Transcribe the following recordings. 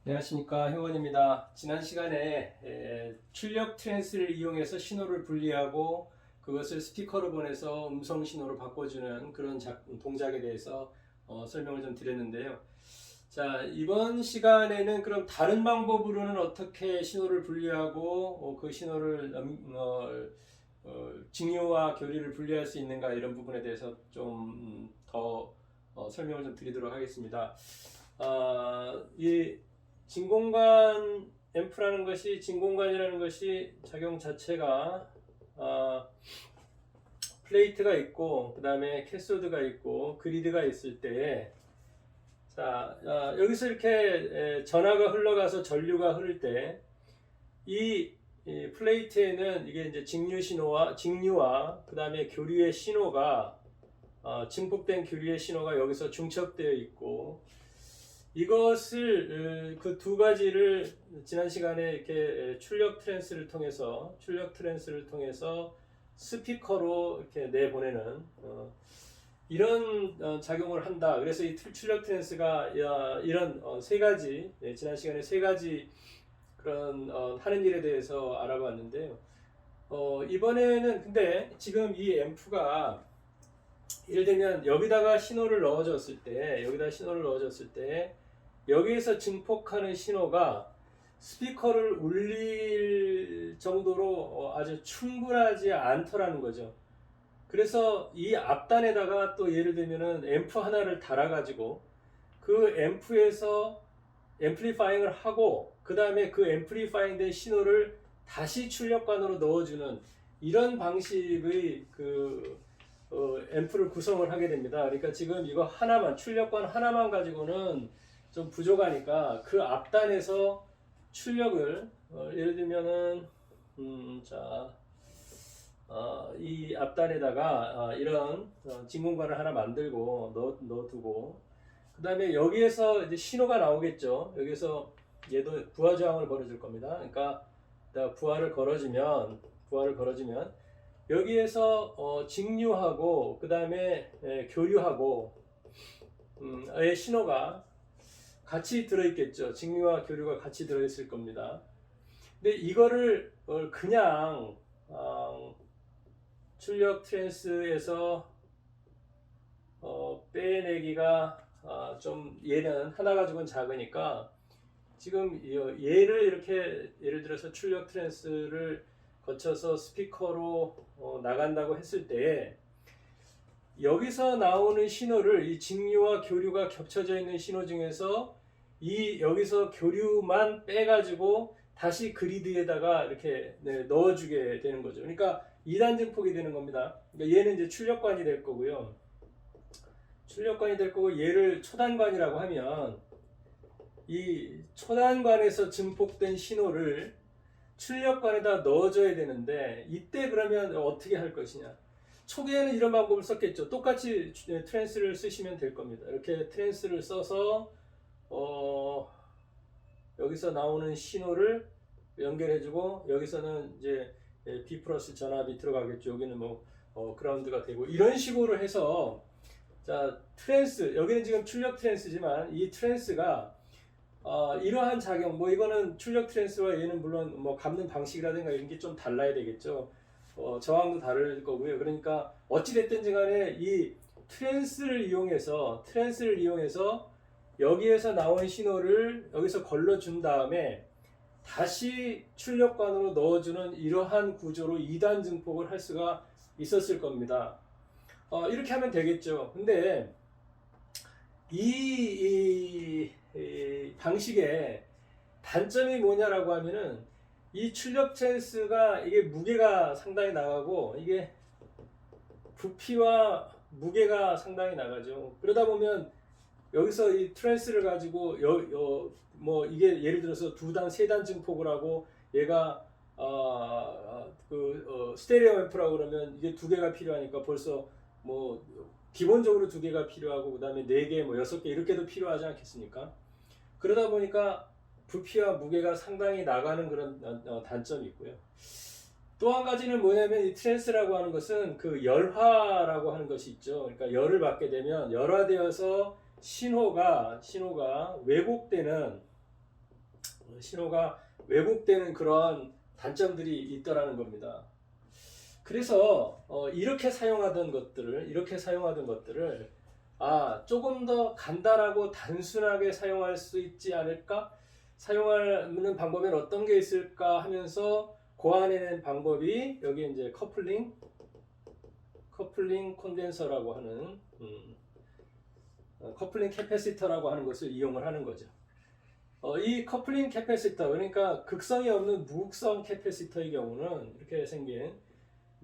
안녕하십니까, 회원입니다. 지난 시간에 출력 트랜스를 이용해서 신호를 분리하고 그것을 스피커로 보내서 음성 신호로 바꿔주는 그런 동작에 대해서 설명을 좀 드렸는데요. 자, 이번 시간에는 그럼 다른 방법으로는 어떻게 신호를 분리하고 그 신호를 직류와 교류를 분리할 수 있는가, 이런 부분에 대해서 좀 더 설명을 좀 드리도록 하겠습니다. 이 진공관 앰프라는 것이, 진공관이라는 것이 작용 자체가 플레이트가 있고, 그 다음에 캐소드가 있고, 그리드가 있을 때, 자, 여기서 이렇게 전하가 흘러가서 전류가 흐를 때, 이 플레이트에는 이게 이제 직류와 그 다음에 교류의 신호가, 증폭된 교류의 신호가 여기서 중첩되어 있고, 이것을 그 두 가지를 지난 시간에 이렇게 출력 트랜스를 통해서 스피커로 이렇게 내보내는 이런 작용을 한다. 그래서 이 출력 트랜스가 이런 세 가지, 지난 시간에 세 가지 그런 하는 일에 대해서 알아봤는데요. 이번에는 근데 지금 이 앰프가 예를 들면 여기다가 신호를 넣어줬을 때, 여기에서 증폭하는 신호가 스피커를 울릴 정도로 아주 충분하지 않더라는 거죠. 그래서 이 앞단에다가 또 예를 들면은 앰프 하나를 달아가지고 그 앰프에서 앰플리파잉을 하고, 그 다음에 그 앰플리파잉 된 신호를 다시 출력관으로 넣어주는 이런 방식의 앰프를 구성을 하게 됩니다. 그러니까 지금 이거 하나만, 출력관 하나만 가지고는 좀 부족하니까 그 앞단에서 출력을 예를 들면은 이 앞단에다가 이런 진공관을 하나 만들고 넣어두고, 그 다음에 여기에서 이제 신호가 나오겠죠. 여기서 얘도 부하 저항을 걸어줄 겁니다. 그러니까 부하를 걸어주면 여기에서 직류하고 그 다음에 교류하고 의 신호가 같이 들어있겠죠. 직류와 교류가 같이 들어있을 겁니다. 근데 이거를 그냥 출력 트랜스에서 빼내기가 좀, 얘는 하나 가지고는 작으니까 지금 얘를 이렇게 예를 들어서 출력 트랜스를 거쳐서 스피커로 나간다고 했을 때, 여기서 나오는 신호를, 이 직류와 교류가 겹쳐져 있는 신호 중에서 여기서 교류만 빼가지고 다시 그리드에다가 이렇게 넣어주게 되는 거죠. 그러니까 2단 증폭이 되는 겁니다. 그러니까 얘는 이제 출력관이 될 거고요. 얘를 초단관이라고 하면, 이 초단관에서 증폭된 신호를 출력관에다 넣어줘야 되는데, 이때 그러면 어떻게 할 것이냐. 초기에는 이런 방법을 썼겠죠. 똑같이 트랜스를 쓰시면 될 겁니다. 이렇게 트랜스를 써서 여기서 나오는 신호를 연결해주고, 여기서는 이제 B 플러스 전압이 들어가겠죠. 여기는 그라운드가 되고, 이런 식으로 해서, 자, 트랜스, 여기는 지금 출력 트랜스지만 이 트랜스가 이러한 작용, 이거는 출력 트랜스와 얘는 물론 감는 방식이라든가 이런 게 좀 달라야 되겠죠. 저항도 다를 거고요. 그러니까 어찌됐든지 간에 이 트랜스를 이용해서 여기에서 나온 신호를 여기서 걸러준 다음에 다시 출력관으로 넣어주는 이러한 구조로 2단 증폭을 할 수가 있었을 겁니다. 이렇게 하면 되겠죠. 근데 이 방식의 단점이 뭐냐라고 하면은, 이 출력 트랜스가 이게 무게가 상당히 나가고, 이게 부피와 무게가 상당히 나가죠. 그러다 보면 여기서 이 트랜스를 가지고 이게 예를 들어서 2단, 3단 증폭을 하고, 얘가 스테레오 앰프라고 그러면 이게 2개가 필요하니까 벌써 기본적으로 2개가 필요하고, 그 다음에 4개, 6개 이렇게도 필요하지 않겠습니까? 그러다 보니까 부피와 무게가 상당히 나가는 그런 단점이 있고요. 또 한 가지는 뭐냐면, 이 트랜스라고 하는 것은 그 열화라고 하는 것이 있죠. 그러니까 열을 받게 되면 열화되어서 신호가 왜곡되는 신호가 왜곡되는 그러한 단점들이 있더라는 겁니다. 그래서 이렇게 사용하던 것들을 조금 더 간단하고 단순하게 사용할 수 있지 않을까? 사용하는 방법에는 어떤 게 있을까 하면서 고안해낸 방법이 여기 이제 커플링 콘덴서라고 하는 커플링 캐패시터라고 하는 것을 이용을 하는 거죠. 이 커플링 캐패시터, 그러니까 극성이 없는 무극성 캐패시터의 경우는 이렇게 생긴,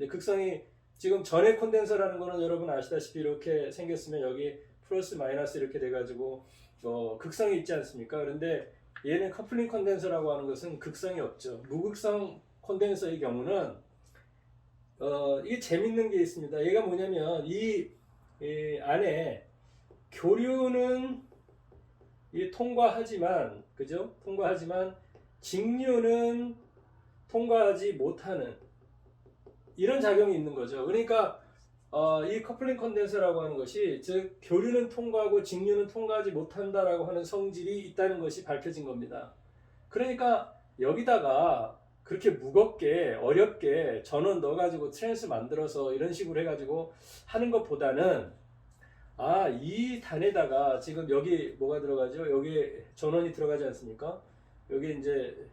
극성이 지금 전해 콘덴서라는 거는 여러분 아시다시피 이렇게 생겼으면 여기 플러스 마이너스 이렇게 돼가지고 극성이 있지 않습니까? 그런데 얘는 커플링 콘덴서라고 하는 것은 극성이 없죠. 무극성 콘덴서의 경우는 이게 재밌는 게 있습니다. 얘가 뭐냐면 이 안에 교류는 통과하지만, 그죠? 통과하지만 직류는 통과하지 못하는 이런 작용이 있는 거죠. 그러니까 이 커플링 컨덴서라고 하는 것이, 즉 교류는 통과하고 직류는 통과하지 못한다라고 하는 성질이 있다는 것이 밝혀진 겁니다. 그러니까 여기다가 그렇게 무겁게 어렵게 전원 넣어가지고 트랜스 만들어서 이런 식으로 해가지고 하는 것보다는, 이 단에다가 지금 여기 뭐가 들어가죠? 여기 전원이 들어가지 않습니까? 여기 이제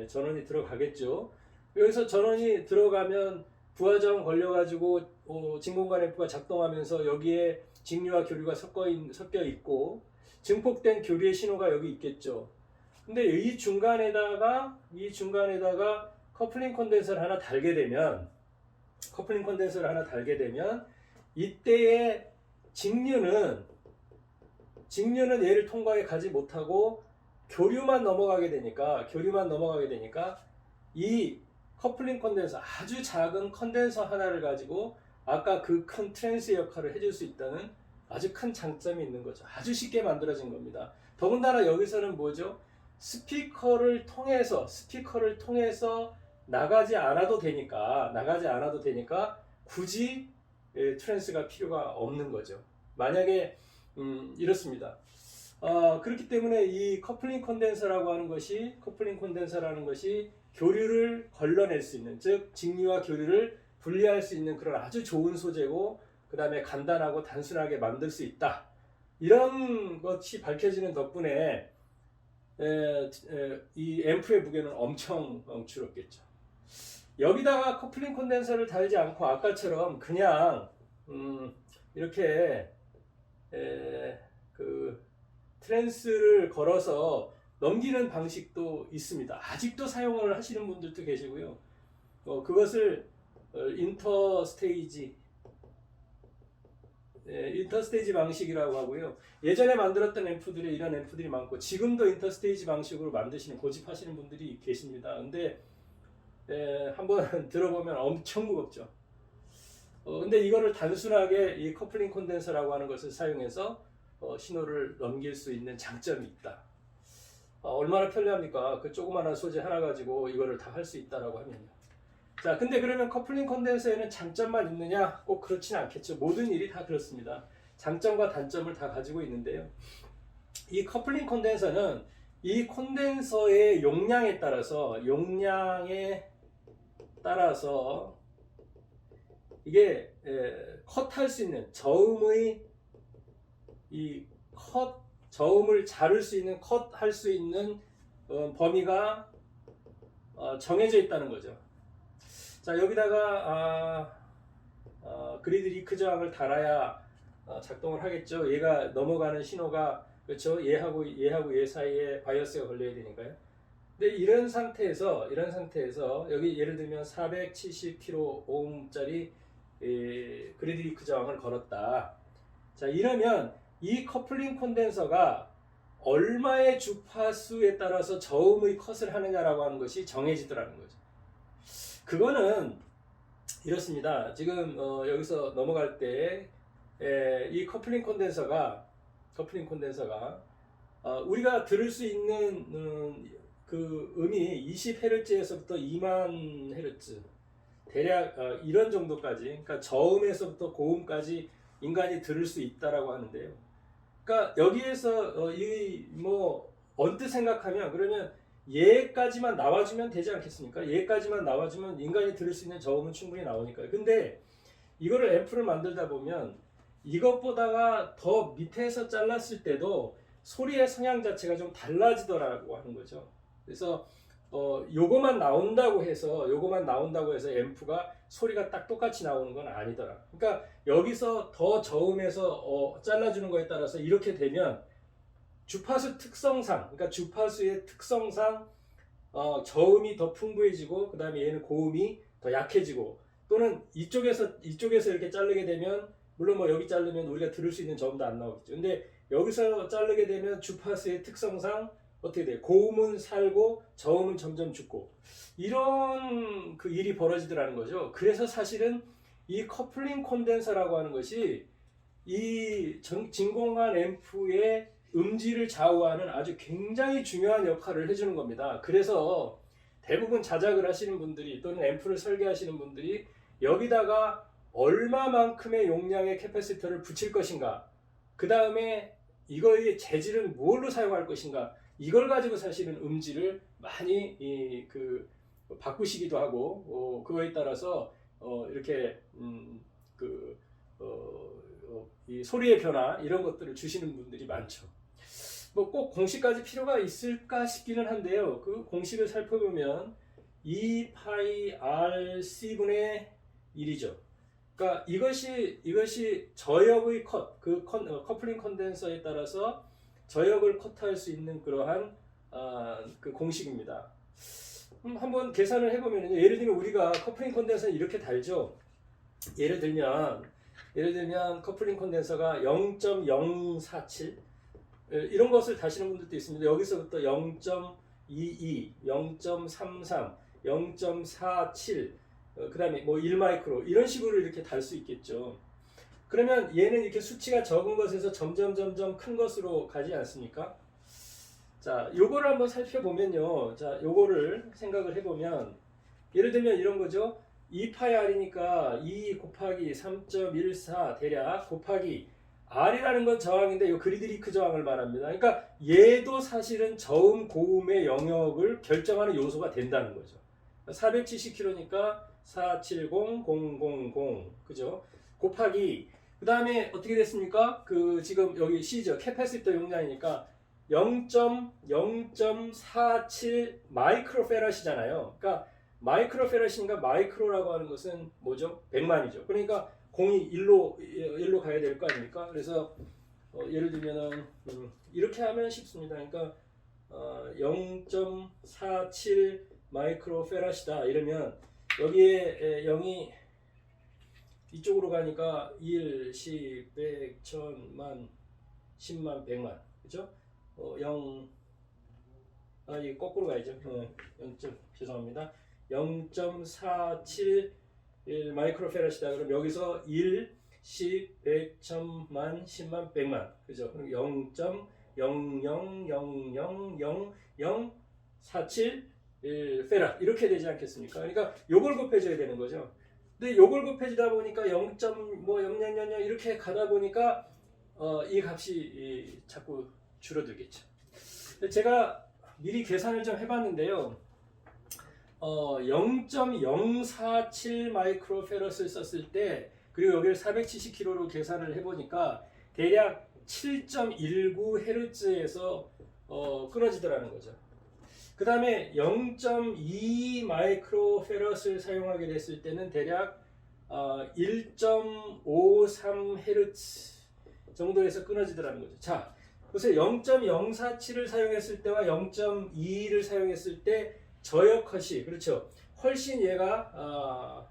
전원이 들어가겠죠. 여기서 전원이 들어가면 부하정 걸려가지고 진공관 앰프가 작동하면서 여기에 직류와 교류가 섞여 있고 증폭된 교류의 신호가 여기 있겠죠. 근데 이 중간에다가 커플링 콘덴서를 하나 달게 되면 이때의 직류는 얘를 통과해 가지 못하고 교류만 넘어가게 되니까 이 커플링 컨덴서, 아주 작은 컨덴서 하나를 가지고 아까 그 큰 트랜스 역할을 해줄 수 있다는 아주 큰 장점이 있는 거죠. 아주 쉽게 만들어진 겁니다. 더군다나 여기서는 뭐죠? 스피커를 통해서 나가지 않아도 되니까 굳이 트랜스가 필요가 없는 거죠. 만약에 이렇습니다. 그렇기 때문에 이 커플링 콘덴서라고 하는 것이 교류를 걸러낼 수 있는, 즉 직류와 교류를 분리할 수 있는 그런 아주 좋은 소재고, 그 다음에 간단하고 단순하게 만들 수 있다. 이런 것이 밝혀지는 덕분에 이 앰프의 무게는 엄청 줄었겠죠. 여기다가 커플링 콘덴서를 달지 않고 아까처럼 그냥 이렇게 그 트랜스를 걸어서 넘기는 방식도 있습니다. 아직도 사용을 하시는 분들도 계시고요. 그것을 인터스테이지 방식이라고 하고요. 예전에 만들었던 앰프들이 이런 앰프들이 많고, 지금도 인터스테이지 방식으로 고집하시는 분들이 계십니다. 근데 한번 들어보면 엄청 무겁죠. 근데 이거를 단순하게 이 커플링 콘덴서라고 하는 것을 사용해서 신호를 넘길 수 있는 장점이 있다. 얼마나 편리합니까? 그 조그마한 소재 하나 가지고 이거를 다 할 수 있다라고 하면요. 자, 근데 그러면 커플링 컨덴서에는 장점만 있느냐? 꼭 그렇지는 않겠죠. 모든 일이 다 그렇습니다. 장점과 단점을 다 가지고 있는데요. 이 커플링 컨덴서는 이 콘덴서의 용량에 따라서 이게 컷할 수 있는 저음을 자를 수 있는, 컷할 수 있는 범위가 정해져 있다는 거죠. 자, 여기다가 그리드 리크 저항을 달아야 작동을 하겠죠. 얘가 넘어가는 신호가, 그렇죠, 얘하고 얘 사이에 바이어스가 걸려야 되니까요. 근데 이런 상태에서 여기 예를 들면 470kΩ짜리 그리드 리크 저항을 걸었다. 자, 이러면 이 커플링 콘덴서가 얼마의 주파수에 따라서 저음의 컷을 하느냐라고 하는 것이 정해지더라는 거죠. 그거는 이렇습니다. 지금 여기서 넘어갈 때 이 커플링 콘덴서가 우리가 들을 수 있는 그 음이 20Hz에서부터 2만 Hz 대략 이런 정도까지, 그러니까 저음에서부터 고음까지 인간이 들을 수 있다라고 하는데요. 그러니까 여기에서 언뜻 생각하면, 그러면 얘까지만 나와주면 되지 않겠습니까? 얘까지만 나와주면 인간이 들을 수 있는 저음은 충분히 나오니까요. 근데 이거를 앰프를 만들다 보면 이것보다가 더 밑에서 잘랐을 때도 소리의 성향 자체가 좀 달라지더라고 하는 거죠. 그래서 요거만 나온다고 해서 앰프가 소리가 딱 똑같이 나오는 건 아니더라. 그러니까 여기서 더 저음에서 잘라주는 거에 따라서 이렇게 되면 주파수 특성상, 그러니까 주파수의 특성상 저음이 더 풍부해지고 그 다음에 얘는 고음이 더 약해지고, 또는 이쪽에서 이렇게 자르게 되면, 물론 뭐 여기 자르면 우리가 들을 수 있는 저음도 안 나오겠죠. 근데 여기서 자르게 되면 주파수의 특성상 어떻게 돼요? 고음은 살고 저음은 점점 죽고, 이런 그 일이 벌어지더라는 거죠. 그래서 사실은 이 커플링 콘덴서라고 하는 것이 이 진공관 앰프의 음질을 좌우하는 아주 굉장히 중요한 역할을 해주는 겁니다. 그래서 대부분 자작을 하시는 분들이 또는 앰프를 설계하시는 분들이 여기다가 얼마만큼의 용량의 캐패시터를 붙일 것인가, 그 다음에 이거의 재질은 뭘로 사용할 것인가, 이걸 가지고 사실은 음질을 많이 바꾸시기도 하고, 그거에 따라서 이렇게 이 소리의 변화 이런 것들을 주시는 분들이 많죠. 뭐 꼭 공식까지 필요가 있을까 싶기는 한데요. 그 공식을 살펴보면 2파이 RC분의 1이죠. 그러니까 이것이 저역의 커플링 컨덴서에 따라서 저역을 컷할 수 있는 그러한 그 공식입니다. 한번 계산을 해보면요. 예를 들면 우리가 커플링 컨덴서는 이렇게 달죠. 예를 들면 커플링 컨덴서가 0.047 이런 것을 다시는 분들도 있습니다. 여기서부터 0.22, 0.33, 0.47, 그 다음에 뭐 1마이크로 이런 식으로 이렇게 달 수 있겠죠. 그러면 얘는 이렇게 수치가 적은 것에서 점점 큰 것으로 가지 않습니까? 자, 요거를 한번 살펴보면요. 자, 요거를 생각을 해보면 예를 들면 이런 거죠. 2파이 R이니까 2 곱하기 3.14 대략 곱하기 R이라는 건 저항인데 이 그리드리크 저항을 말합니다. 그러니까 얘도 사실은 저음 고음의 영역을 결정하는 요소가 된다는 거죠. 470kHz니까 470000 그죠? 곱하기 그 다음에 어떻게 됐습니까? 지금 여기 C죠. 캐패시터 용량이니까 0.047 마이크로페럿이잖아요. 그러니까 마이크로페럿이니까 마이크로라고 하는 것은 뭐죠? 100만이죠. 그러니까 공이 1로 가야 될 거 아닙니까? 그래서 예를 들면은 이렇게 하면 쉽습니다. 그러니까 0.47 마이크로페럿이다 이러면 여기에 0이 이쪽으로 가니까 1, 10, 100, 1000만, 10만, 100만 그죠? 0 이거 거꾸로 가야죠. 죄송합니다. 0.47 마이크로페럿이다. 그럼 여기서 1, 10, 100, 1000만, 10만, 100만 그죠? 그럼 0.0000047 페럿 이렇게 되지 않겠습니까? 그러니까 요걸 곱해줘야 되는 거죠. 근데 요걸 곱해주다 보니까 0.000 이렇게 가다 보니까 이 값이 자꾸 줄어들겠죠. 제가 미리 계산을 좀 해봤는데요. 0.047 마이크로페럿을 썼을 때 그리고 여기를 470kHz로 계산을 해보니까 대략 7.19Hz에서 끊어지더라는 거죠. 그 다음에 0.2 마이크로페럿을 사용하게 됐을 때는 대략 1.53Hz 정도에서 끊어지더라는 거죠. 자, 그래서 0.047을 사용했을 때와 0.2를 사용했을 때 저역 컷이 그렇죠. 훨씬 얘가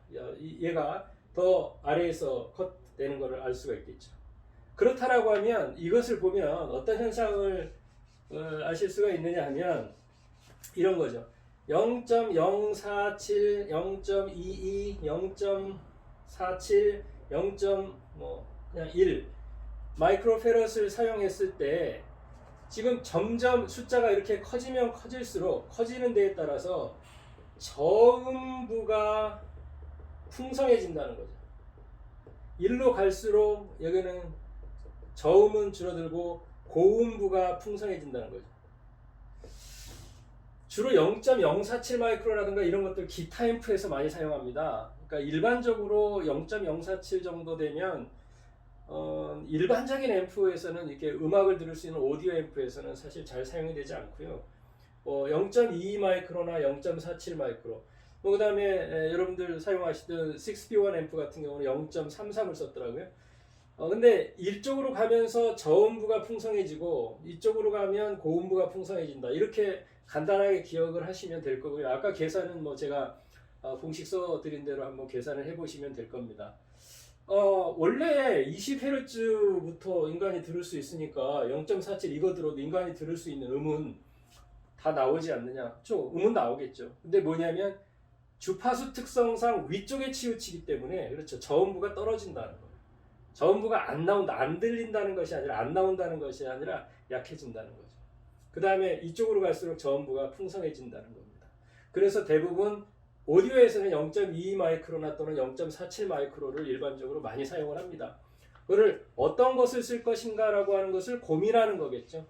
더 아래에서 컷되는 것을 알 수가 있겠죠. 그렇다라고 하면 이것을 보면 어떤 현상을 아실 수가 있느냐 하면 이런 거죠. 0.047, 0.22, 0.47, 0.1 마이크로페럿을 사용했을 때 지금 점점 숫자가 이렇게 커지면 커질수록 커지는 데에 따라서 저음부가 풍성해진다는 거죠. 1로 갈수록 여기는 저음은 줄어들고 고음부가 풍성해진다는 거죠. 주로 0.047 마이크로라든가 이런 것들 기타 앰프에서 많이 사용합니다. 그러니까 일반적으로 0.047 정도 되면 일반적인 앰프에서는 이렇게 음악을 들을 수 있는 오디오 앰프에서는 사실 잘 사용이 되지 않고요. 0.22 마이크로나 0.47 마이크로. 그 다음에 여러분들 사용하시던 6B1 앰프 같은 경우는 0.33을 썼더라고요. 근데 이쪽으로 가면서 저음부가 풍성해지고 이쪽으로 가면 고음부가 풍성해진다. 이렇게 간단하게 기억을 하시면 될 거고요. 아까 계산은 뭐 제가 공식 써드린 대로 한번 계산을 해보시면 될 겁니다. 원래 20Hz부터 인간이 들을 수 있으니까 0.47 이거 들어도 인간이 들을 수 있는 음은 다 나오지 않느냐? 음은 나오겠죠. 근데 뭐냐면 주파수 특성상 위쪽에 치우치기 때문에 그렇죠. 저음부가 떨어진다는 거예요. 저음부가 안 나온다, 안 들린다는 것이 아니라 안 나온다는 것이 아니라 약해진다는 거죠. 그 다음에 이쪽으로 갈수록 저음부가 풍성해진다는 겁니다. 그래서 대부분 오디오에서는 0.22 마이크로나 또는 0.47 마이크로를 일반적으로 많이 사용을 합니다. 그거를 어떤 것을 쓸 것인가라고 하는 것을 고민하는 거겠죠.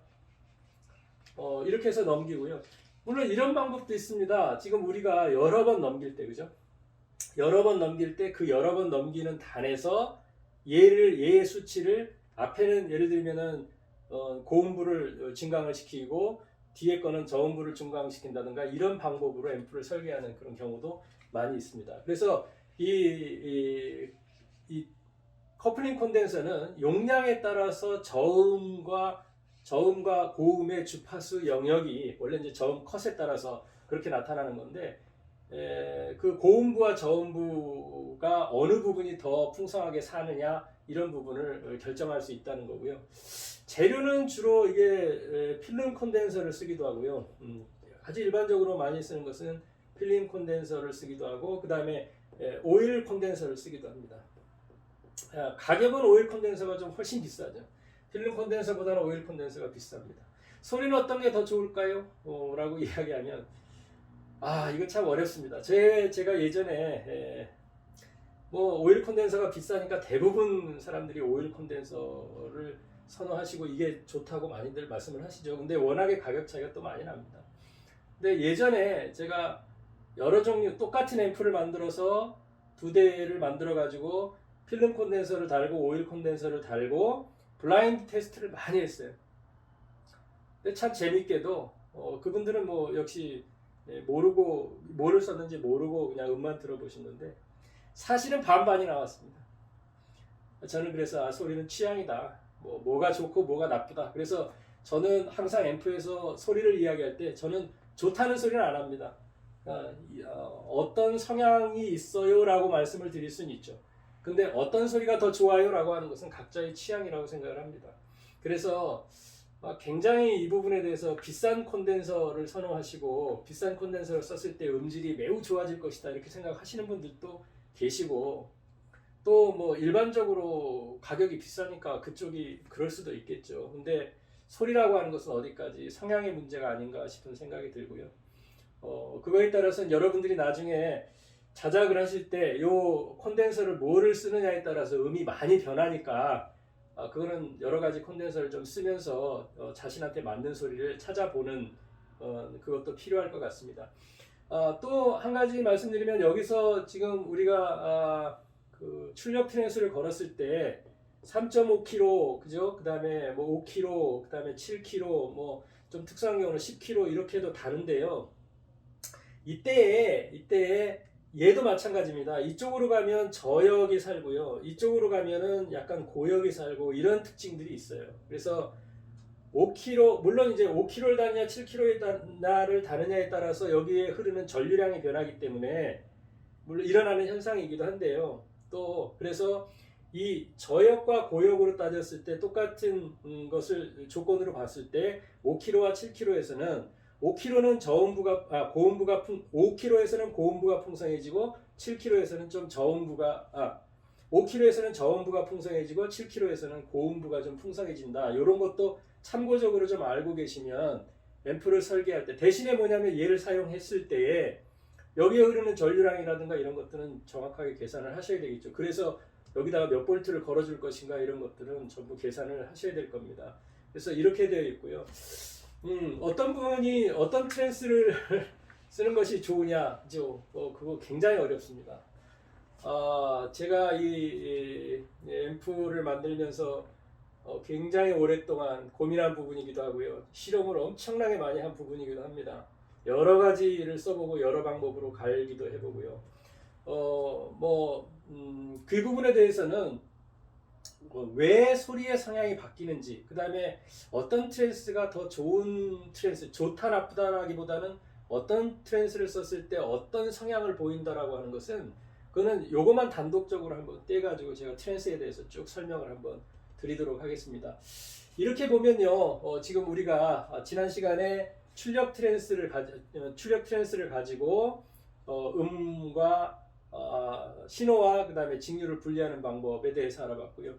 이렇게 해서 넘기고요. 물론 이런 방법도 있습니다. 지금 우리가 여러 번 넘길 때, 그죠? 여러 번 넘길 때 그 여러 번 넘기는 단에서 얘의 수치를 앞에는 예를 들면은 고음부를 증강을 시키고 뒤에 거는 저음부를 증강시킨다든가 이런 방법으로 앰프를 설계하는 그런 경우도 많이 있습니다. 그래서 이 커플링 콘덴서는 용량에 따라서 저음과 고음의 주파수 영역이 원래 이제 저음 컷에 따라서 그렇게 나타나는 건데 그 고음부와 저음부가 어느 부분이 더 풍성하게 사느냐 이런 부분을 결정할 수 있다는 거고요. 재료는 주로 이게 필름 콘덴서를 쓰기도 하고요. 아주 일반적으로 많이 쓰는 것은 필름 콘덴서를 쓰기도 하고 그 다음에 오일 콘덴서를 쓰기도 합니다. 가격은 오일 콘덴서가 좀 훨씬 비싸죠. 필름 콘덴서보다는 오일 콘덴서가 비쌉니다. 소리는 어떤 게 더 좋을까요? 라고 이야기하면 이거 참 어렵습니다. 제가 예전에 뭐 오일 콘덴서가 비싸니까 대부분 사람들이 오일 콘덴서를 선호하시고 이게 좋다고 많이들 말씀을 하시죠. 근데 워낙에 가격 차이가 또 많이 납니다. 근데 예전에 제가 여러 종류 똑같은 앰프를 만들어서 두 대를 만들어 가지고 필름 콘덴서를 달고 오일 콘덴서를 달고 블라인드 테스트를 많이 했어요. 근데 참 재밌게도 그분들은 뭐 역시 모르고 뭐를 썼는지 모르고 그냥 음만 들어보신 건데 사실은 반반이 나왔습니다. 저는 그래서 소리는 취향이다. 뭐가 좋고 뭐가 나쁘다. 그래서 저는 항상 앰프에서 소리를 이야기할 때 저는 좋다는 소리는 안 합니다. 어떤 성향이 있어요 라고 말씀을 드릴 수는 있죠. 근데 어떤 소리가 더 좋아요 라고 하는 것은 각자의 취향이라고 생각을 합니다. 그래서 굉장히 이 부분에 대해서 비싼 콘덴서를 선호하시고 비싼 콘덴서를 썼을 때 음질이 매우 좋아질 것이다 이렇게 생각하시는 분들도 계시고 또 뭐 일반적으로 가격이 비싸니까 그쪽이 그럴 수도 있겠죠. 근데 소리라고 하는 것은 어디까지 성향의 문제가 아닌가 싶은 생각이 들고요. 그거에 따라서는 여러분들이 나중에 자작을 하실 때 요 콘덴서를 뭐를 쓰느냐에 따라서 음이 많이 변하니까 그거는 여러 가지 콘덴서를 좀 쓰면서 자신한테 맞는 소리를 찾아보는 그것도 필요할 것 같습니다. 또 한 가지 말씀드리면 여기서 지금 우리가 그 출력 트랜스를 걸었을 때 3.5kg 그죠? 그 다음에 뭐 5kg 그 다음에 7kg 뭐 좀 특수한 경우는 10kg 이렇게 해도 다른데요. 이때에 얘도 마찬가지입니다. 이쪽으로 가면 저역이 살고요. 이쪽으로 가면은 약간 고역이 살고 이런 특징들이 있어요. 그래서 5kg 물론 이제 5kg를 다느냐 7kg를 다느냐에 따라서 여기에 흐르는 전류량이 변하기 때문에 물론 일어나는 현상이기도 한데요. 또 그래서 이 저역과 고역으로 따졌을 때 똑같은 것을 조건으로 봤을 때 5kg와 7kg에서는 5kg는 고음부가 5kg에서는 고음부가 풍성해지고 7kg에서는 좀 저음부가 5kg에서는 저음부가 풍성해지고 7kg에서는 고음부가 좀 풍성해진다. 이런 것도 참고적으로 좀 알고 계시면 앰프를 설계할 때 대신에 뭐냐면 얘를 사용했을 때에 여기에 흐르는 전류량이라든가 이런 것들은 정확하게 계산을 하셔야 되겠죠. 그래서 여기다가 몇 볼트를 걸어줄 것인가 이런 것들은 전부 계산을 하셔야 될 겁니다. 그래서 이렇게 되어 있고요. 어떤 분이 어떤 트랜스를 쓰는 것이 좋으냐죠. 그거 굉장히 어렵습니다. 제가 이 앰프를 만들면서 굉장히 오랫동안 고민한 부분이기도 하고요. 실험을 엄청나게 많이 한 부분이기도 합니다. 여러 가지를 써보고 여러 방법으로 갈기도 해보고요. 그 부분에 대해서는 왜 소리의 성향이 바뀌는지, 그 다음에 어떤 트랜스가 더 좋은 트랜스, 좋다 나쁘다라기보다는 어떤 트랜스를 썼을 때 어떤 성향을 보인다라고 하는 것은 그거는 요것만 단독적으로 한번 떼가지고 제가 트랜스에 대해서 쭉 설명을 한번 드리도록 하겠습니다. 이렇게 보면요, 지금 우리가 지난 시간에 출력 트랜스를 가지고 음과 신호와 그 다음에 직류를 분리하는 방법에 대해서 알아봤고요.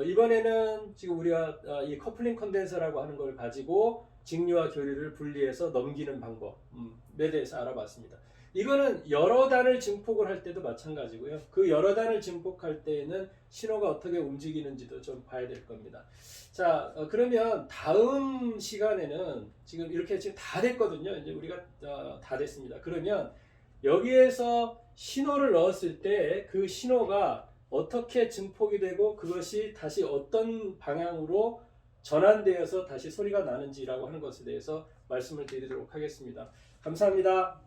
이번에는 지금 우리가 이 커플링 컨덴서라고 하는 걸 가지고 직류와 교류를 분리해서 넘기는 방법에 대해서 알아봤습니다. 이거는 여러 단을 증폭을 할 때도 마찬가지고요. 그 여러 단을 증폭할 때에는 신호가 어떻게 움직이는지도 좀 봐야 될 겁니다. 자, 그러면 다음 시간에는 지금 이렇게 지금 다 됐거든요. 이제 우리가 다 됐습니다. 그러면 여기에서 신호를 넣었을 때 그 신호가 어떻게 증폭이 되고 그것이 다시 어떤 방향으로 전환되어서 다시 소리가 나는지라고 하는 것에 대해서 말씀을 드리도록 하겠습니다. 감사합니다.